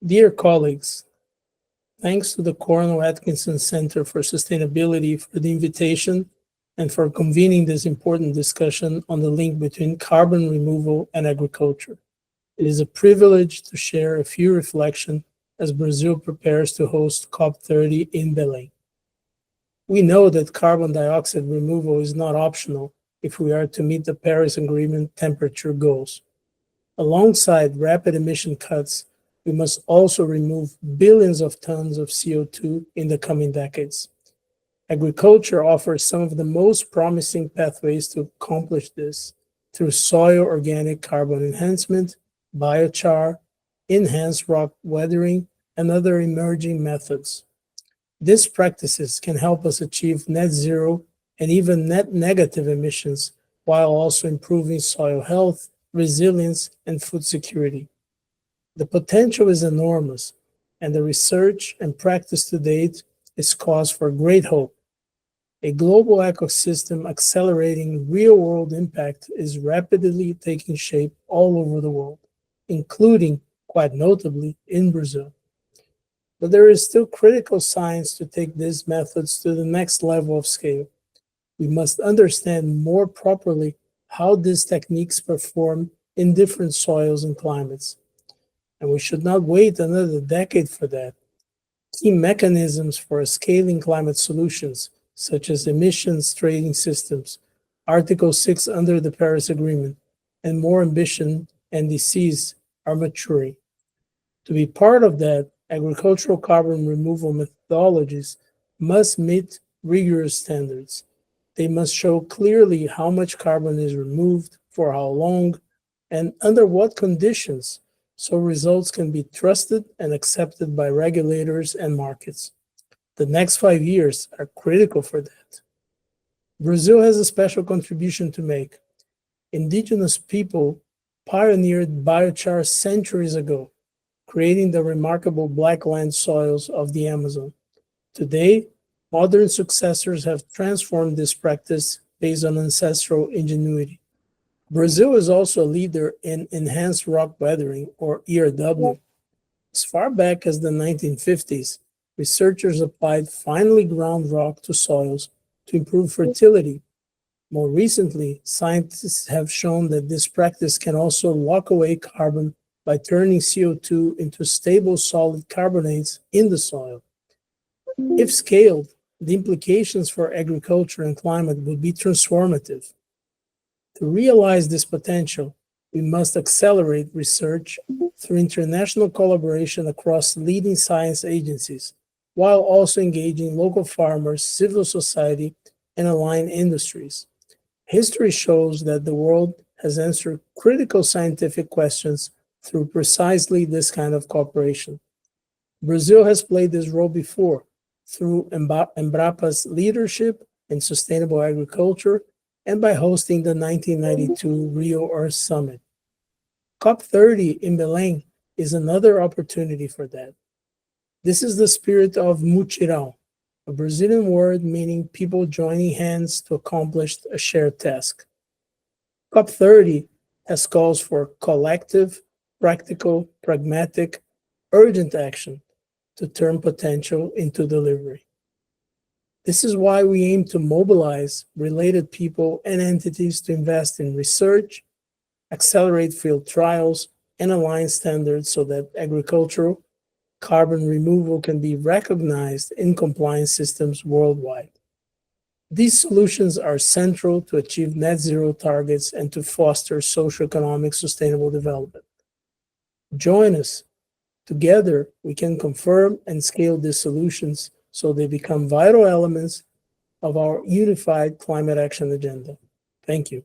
Dear colleagues, thanks to the Cornell Atkinson Center for Sustainability for the invitation and for convening this important discussion on the link between carbon removal and agriculture. It is a privilege to share a few reflections as Brazil prepares to host COP30 in Belém. We know that carbon dioxide removal is not optional if we are to meet the Paris Agreement temperature goals. Alongside rapid emission cuts, we must also remove billions of tons of CO2 in the coming decades. Agriculture offers some of the most promising pathways to accomplish this through soil organic carbon enhancement, biochar, enhanced rock weathering, and other emerging methods. These practices can help us achieve net zero and even net negative emissions while also improving soil health, resilience, and food security. The potential is enormous, and the research and practice to date is cause for great hope. A global ecosystem accelerating real-world impact is rapidly taking shape all over the world, including, quite notably, in Brazil. But there is still critical science to take these methods to the next level of scale. We must understand more properly how these techniques perform in different soils and climates. And we should not wait another decade for that. Key mechanisms for scaling climate solutions, such as emissions trading systems, Article 6 under the Paris Agreement, and more ambition NDCs are maturing. To be part of that, agricultural carbon removal methodologies must meet rigorous standards. They must show clearly how much carbon is removed, for how long, and under what conditions, so results can be trusted and accepted by regulators and markets. The next 5 years are critical for that. Brazil has a special contribution to make. Indigenous people pioneered biochar centuries ago, creating the remarkable black land soils of the Amazon. Today, modern successors have transformed this practice based on ancestral ingenuity. Brazil is also a leader in enhanced rock weathering, or ERW. As far back as the 1950s, researchers applied finely ground rock to soils to improve fertility. More recently, scientists have shown that this practice can also lock away carbon by turning CO2 into stable solid carbonates in the soil. If scaled, the implications for agriculture and climate would be transformative. To realize this potential, we must accelerate research through international collaboration across leading science agencies, while also engaging local farmers, civil society, and aligned industries. History shows that the world has answered critical scientific questions through precisely this kind of cooperation. Brazil has played this role before through Embrapa's leadership in sustainable agriculture and by hosting the 1992 Rio Earth Summit. COP30 in Belém is another opportunity for that. This is the spirit of mutirão, a Brazilian word meaning people joining hands to accomplish a shared task. COP30 has calls for collective, practical, pragmatic, urgent action to turn potential into delivery. This is why we aim to mobilize related people and entities to invest in research, accelerate field trials, and align standards so that agricultural carbon removal can be recognized in compliance systems worldwide. These solutions are central to achieve net zero targets and to foster socioeconomic sustainable development. Join us. Together, we can confirm and scale these solutions so they become vital elements of our unified climate action agenda. Thank you.